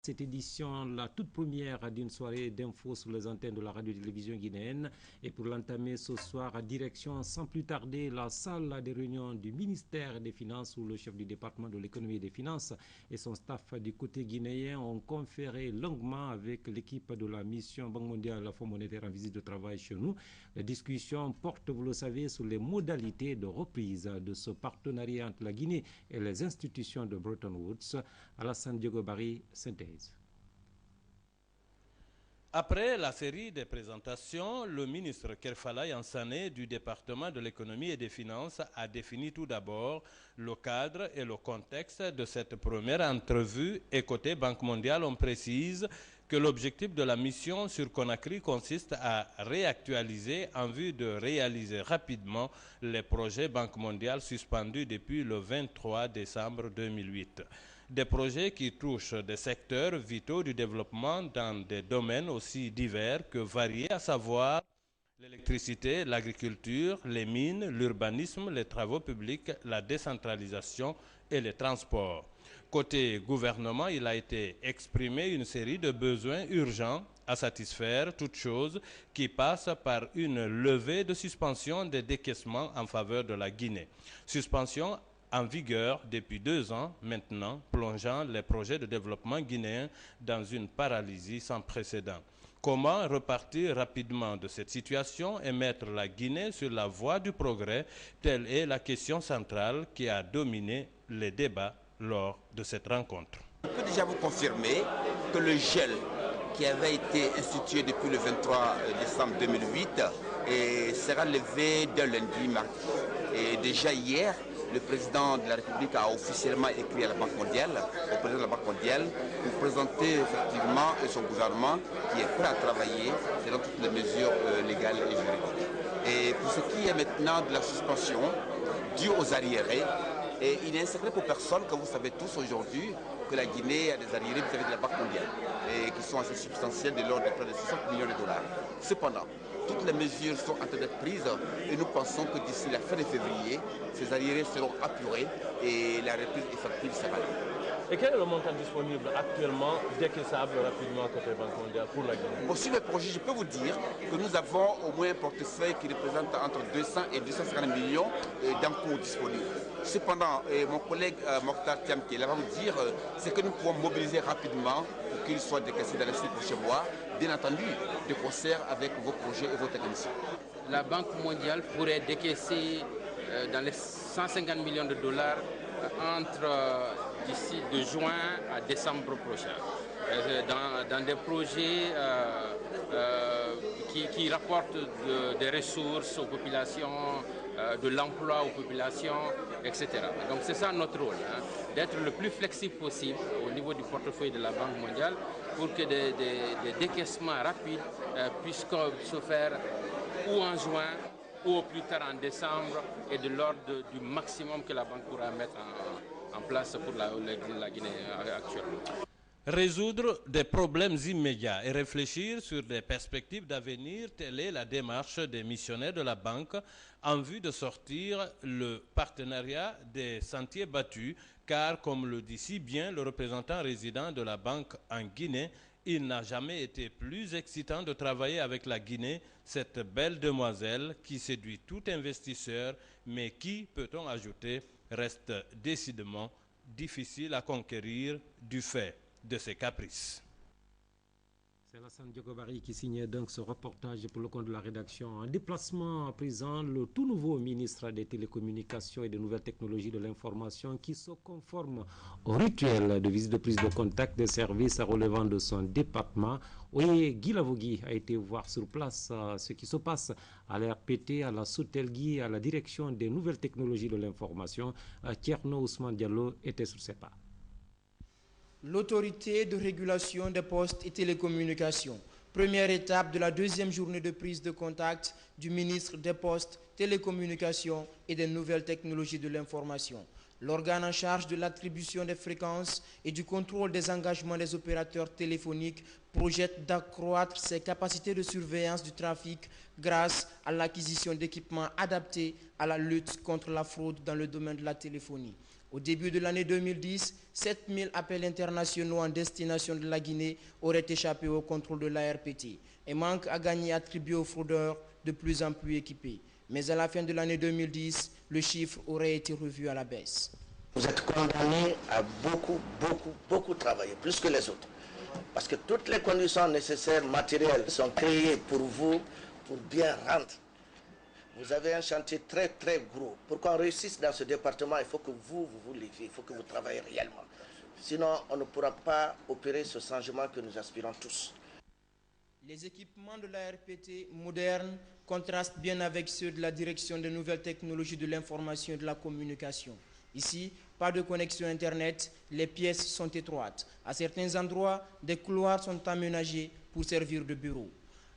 Cette édition, la toute première d'une soirée d'infos sur les antennes de la radio-télévision guinéenne. Et pour l'entamer ce soir, direction sans plus tarder la salle des réunions du ministère des Finances où le chef du département de l'économie et des finances et son staff du côté guinéen ont conféré longuement avec l'équipe de la mission Banque mondiale et la Fonds monétaire en visite de travail chez nous. La discussion porte, vous le savez, sur les modalités de reprise de ce partenariat entre la Guinée et les institutions de Bretton Woods. Alassane Diogo Barry, synthèse. Après la série de présentations, le ministre Kerfala Yansane du département de l'économie et des finances a défini tout d'abord le cadre et le contexte de cette première entrevue. Et côté Banque mondiale, on précise que l'objectif de la mission sur Conakry consiste à réactualiser en vue de réaliser rapidement les projets Banque mondiale suspendus depuis le 23 décembre 2008. Des projets qui touchent des secteurs vitaux du développement dans des domaines aussi divers que variés, à savoir l'électricité, l'agriculture, les mines, l'urbanisme, les travaux publics, la décentralisation et les transports. Côté gouvernement, il a été exprimé une série de besoins urgents à satisfaire, toutes choses qui passent par une levée de suspension des décaissements en faveur de la Guinée. Suspension en vigueur depuis 2 ans maintenant, plongeant les projets de développement guinéens dans une paralysie sans précédent. Comment repartir rapidement de cette situation et mettre la Guinée sur la voie du progrès? Telle est la question centrale qui a dominé les débats lors de cette rencontre. Je peux déjà vous confirmer que le gel qui avait été institué depuis le 23 décembre 2008 sera levé dès lundi mardi. Et déjà hier, le président de la République a officiellement écrit à la Banque mondiale, au président de la Banque mondiale, pour présenter effectivement son gouvernement qui est prêt à travailler selon toutes les mesures légales et juridiques. Et pour ce qui est maintenant de la suspension due aux arriérés, et il n'est un secret pour personne, que vous savez tous aujourd'hui, que la Guinée a des arriérés vis-à-vis de la Banque mondiale, et qui sont assez substantiels de l'ordre de près de 60 millions de dollars. Cependant, toutes les mesures sont en train d'être prises et nous pensons que d'ici la fin de février, ces arriérés seront apurés et la reprise effective sera là. Et quel est le montant disponible actuellement, décaissable rapidement côté Banque mondiale pour la Guinée? Pour suivre le projet, je peux vous dire que nous avons au moins un portefeuille qui représente entre 200 et 250 millions d'encours disponibles. Cependant, mon collègue Mokhtar Thiam qui est là va vous dire c'est que nous pouvons mobiliser rapidement pour qu'ils soient décaissés dans les 6 prochains mois, bien entendu, de concert avec vos projets et vos techniciens. La Banque mondiale pourrait décaisser dans les 150 millions de dollars entre d'ici de juin à décembre prochain, dans des projets qui rapportent des ressources aux populations, de l'emploi aux populations, etc. Donc c'est ça notre rôle, hein, d'être le plus flexible possible au niveau du portefeuille de la Banque mondiale pour que des décaissements rapides puissent se faire ou en juin ou au plus tard en décembre et de l'ordre du maximum que la Banque pourra mettre en place pour la Guinée actuellement. Résoudre des problèmes immédiats et réfléchir sur des perspectives d'avenir, telle est la démarche des missionnaires de la Banque en vue de sortir le partenariat des sentiers battus, car comme le dit si bien le représentant résident de la Banque en Guinée, il n'a jamais été plus excitant de travailler avec la Guinée, cette belle demoiselle qui séduit tout investisseur, mais qui, peut-on ajouter, reste décidément difficile à conquérir du fait de ses caprices. C'est Alassane Diogo Barry qui signait donc ce reportage pour le compte de la rédaction. En déplacement à présent, le tout nouveau ministre des Télécommunications et des Nouvelles Technologies de l'Information qui se conforme au rituel de visite de prise de contact des services relevant de son département. Oui, Guy Lavogui a été voir sur place ce qui se passe à l'RPT, à la Soutelgui, à la direction des Nouvelles Technologies de l'Information. Thierno Ousmane Diallo était sur ses pas. L'autorité de régulation des postes et télécommunications. Première étape de la deuxième journée de prise de contact du ministre des Postes, Télécommunications et des Nouvelles Technologies de l'Information. L'organe en charge de l'attribution des fréquences et du contrôle des engagements des opérateurs téléphoniques projette d'accroître ses capacités de surveillance du trafic grâce à l'acquisition d'équipements adaptés à la lutte contre la fraude dans le domaine de la téléphonie. Au début de l'année 2010, 7000 appels internationaux en destination de la Guinée auraient échappé au contrôle de l'ARPT. Un manque à gagner attribué aux fraudeurs de plus en plus équipés. Mais à la fin de l'année 2010, le chiffre aurait été revu à la baisse. Vous êtes condamnés à beaucoup travailler, plus que les autres. Parce que toutes les conditions nécessaires, matérielles, sont créées pour vous, pour bien rendre. Vous avez un chantier très gros. Pour qu'on réussisse dans ce département, il faut que vous leviez, il faut que vous travaillez réellement. Sinon, on ne pourra pas opérer ce changement que nous aspirons tous. Les équipements de la RPT modernes contrastent bien avec ceux de la Direction des nouvelles technologies de l'information et de la communication. Ici, pas de connexion Internet, les pièces sont étroites. À certains endroits, des couloirs sont aménagés pour servir de bureau.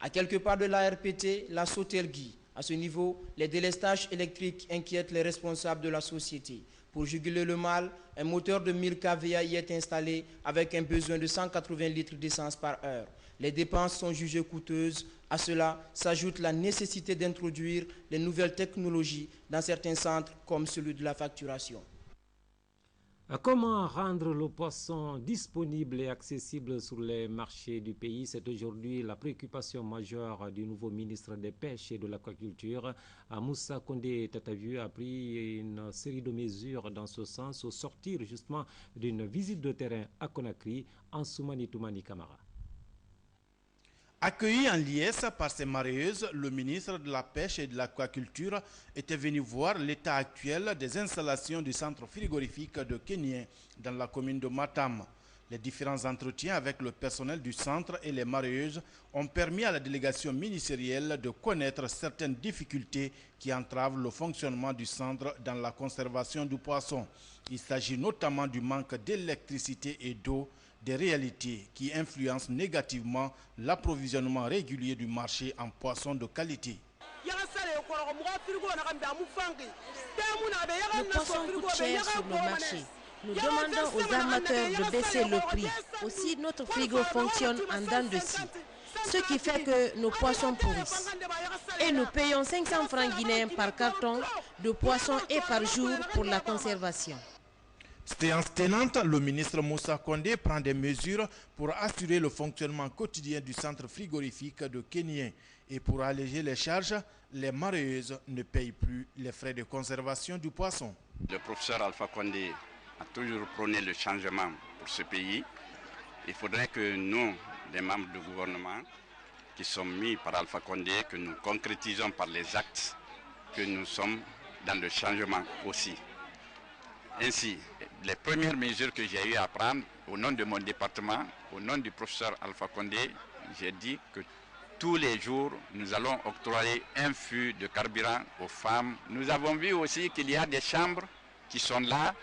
À quelques pas de la RPT, la Sautelgui. À ce niveau, les délestages électriques inquiètent les responsables de la société. Pour juguler le mal, un moteur de 1000 kVA y est installé avec un besoin de 180 litres d'essence par heure. Les dépenses sont jugées coûteuses. À cela s'ajoute la nécessité d'introduire les nouvelles technologies dans certains centres comme celui de la facturation. Comment rendre le poisson disponible et accessible sur les marchés du pays? C'est aujourd'hui la préoccupation majeure du nouveau ministre des Pêches et de l'Aquaculture. Moussa Condé Tatavieux a pris une série de mesures dans ce sens au sortir justement d'une visite de terrain à Conakry en Soumani Toumani Camara. Accueilli en liesse par ses mareyeuses, le ministre de la Pêche et de l'Aquaculture était venu voir l'état actuel des installations du centre frigorifique de Kénien dans la commune de Matam. Les différents entretiens avec le personnel du centre et les mareyeuses ont permis à la délégation ministérielle de connaître certaines difficultés qui entravent le fonctionnement du centre dans la conservation du poisson. Il s'agit notamment du manque d'électricité et d'eau, des réalités qui influencent négativement l'approvisionnement régulier du marché en poissons de qualité. Le poisson coûte cher sur le marché. Nous demandons aux amateurs de baisser le prix. Aussi, notre frigo fonctionne en dents de scie, ce qui fait que nos poissons pourrissent. Et nous payons 500 francs guinéens par carton de poisson et par jour pour la conservation. Séance tenante, le ministre Moussa Condé prend des mesures pour assurer le fonctionnement quotidien du centre frigorifique de Kénien. Et pour alléger les charges, les mareyeuses ne payent plus les frais de conservation du poisson. Le professeur Alpha Condé a toujours prôné le changement pour ce pays. Il faudrait que nous, les membres du gouvernement, qui sommes mis par Alpha Condé, que nous concrétisons par les actes, que nous sommes dans le changement aussi. Ainsi, les premières mesures que j'ai eu à prendre au nom de mon département, au nom du professeur Alpha Condé, j'ai dit que tous les jours, nous allons octroyer un fût de carburant aux femmes. Nous avons vu aussi qu'il y a des chambres qui sont là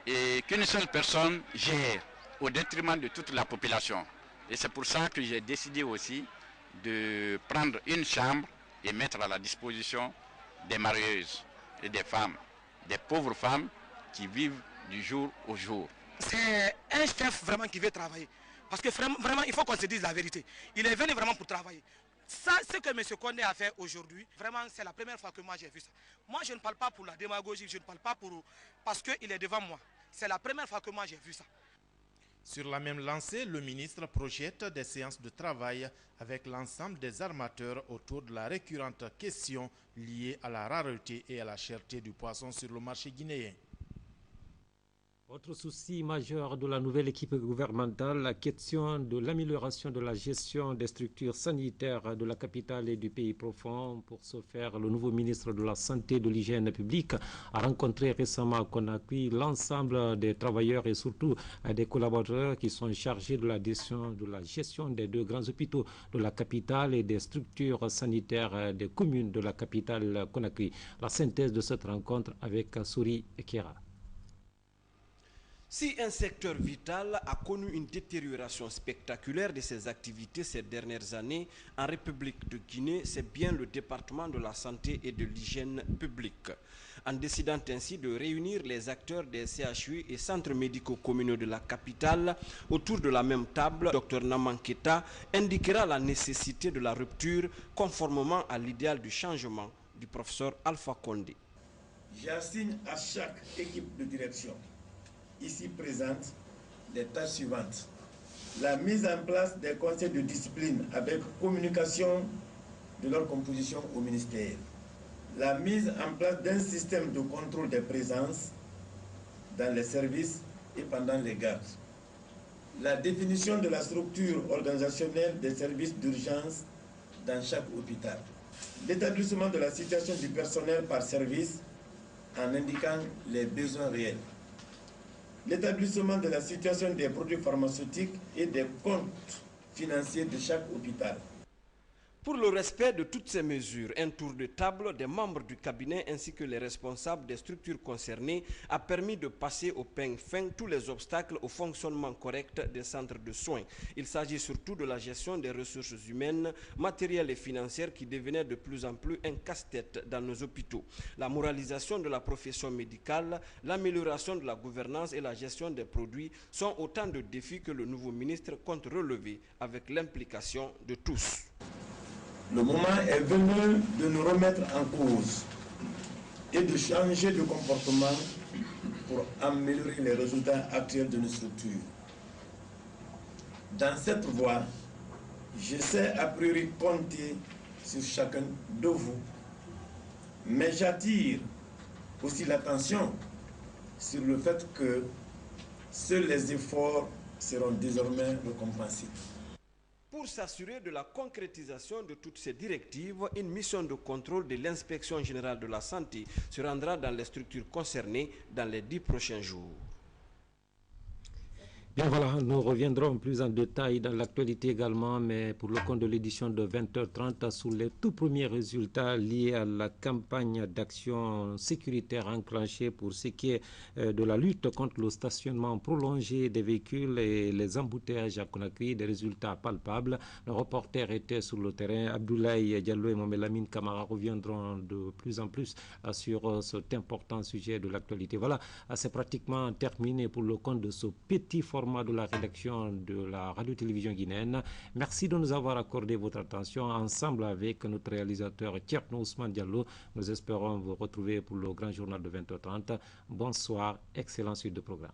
et qu'une seule personne gère au détriment de toute la population. Et c'est pour ça que j'ai décidé aussi de prendre une chambre et mettre à la disposition des marieuses et des femmes, des pauvres femmes qui vivent du jour au jour. C'est un chef vraiment qui veut travailler. Parce que vraiment, il faut qu'on se dise la vérité. Il est venu vraiment pour travailler. Ça, ce que M. Condé a fait aujourd'hui, vraiment, c'est la première fois que moi j'ai vu ça. Moi, je ne parle pas pour la démagogie, je ne parle pas pour... parce qu'il est devant moi. C'est la première fois que moi j'ai vu ça. Sur la même lancée, le ministre projette des séances de travail avec l'ensemble des armateurs autour de la récurrente question liée à la rareté et à la cherté du poisson sur le marché guinéen. Autre souci majeur de la nouvelle équipe gouvernementale, la question de l'amélioration de la gestion des structures sanitaires de la capitale et du pays profond. Pour ce faire, le nouveau ministre de la Santé et de l'Hygiène publique a rencontré récemment à Conakry l'ensemble des travailleurs et surtout des collaborateurs qui sont chargés de la gestion des deux grands hôpitaux de la capitale et des structures sanitaires des communes de la capitale Conakry. La synthèse de cette rencontre avec Souri Kera. Si un secteur vital a connu une détérioration spectaculaire de ses activités ces dernières années, en République de Guinée, c'est bien le département de la santé et de l'hygiène publique. En décidant ainsi de réunir les acteurs des CHU et centres médicaux communaux de la capitale autour de la même table, Dr Namanketa indiquera la nécessité de la rupture conformément à l'idéal du changement du professeur Alpha Condé. J'assigne à chaque équipe de direction ici présente les tâches suivantes. La mise en place des conseils de discipline avec communication de leur composition au ministère. La mise en place d'un système de contrôle des présences dans les services et pendant les gardes. La définition de la structure organisationnelle des services d'urgence dans chaque hôpital. L'établissement de la situation du personnel par service en indiquant les besoins réels. L'établissement de la situation des produits pharmaceutiques et des comptes financiers de chaque hôpital. Pour le respect de toutes ces mesures, un tour de table des membres du cabinet ainsi que les responsables des structures concernées a permis de passer au peigne fin tous les obstacles au fonctionnement correct des centres de soins. Il s'agit surtout de la gestion des ressources humaines, matérielles et financières qui devenaient de plus en plus un casse-tête dans nos hôpitaux. La moralisation de la profession médicale, l'amélioration de la gouvernance et la gestion des produits sont autant de défis que le nouveau ministre compte relever avec l'implication de tous. Le moment est venu de nous remettre en cause et de changer de comportement pour améliorer les résultats actuels de nos structures. Dans cette voie, je sais a priori compter sur chacun de vous, mais j'attire aussi l'attention sur le fait que seuls les efforts seront désormais récompensés. Pour s'assurer de la concrétisation de toutes ces directives, une mission de contrôle de l'Inspection générale de la santé se rendra dans les structures concernées dans les 10 prochains jours. Bien voilà, nous reviendrons plus en détail dans l'actualité également, mais pour le compte de l'édition de 20h30 sur les tout premiers résultats liés à la campagne d'action sécuritaire enclenchée pour ce qui est de la lutte contre le stationnement prolongé des véhicules et les embouteillages à Conakry, des résultats palpables. Nos reporters étaient sur le terrain. Abdoulaye Diallo et Mohamed Lamine Camara reviendront de plus en plus sur cet important sujet de l'actualité. Voilà, c'est pratiquement terminé pour le compte de ce petit format de la rédaction de la radio-télévision guinéenne. Merci de nous avoir accordé votre attention. Ensemble avec notre réalisateur Tierno Ousmane Diallo, nous espérons vous retrouver pour le grand journal de 20h30. Bonsoir, excellent suite de programme.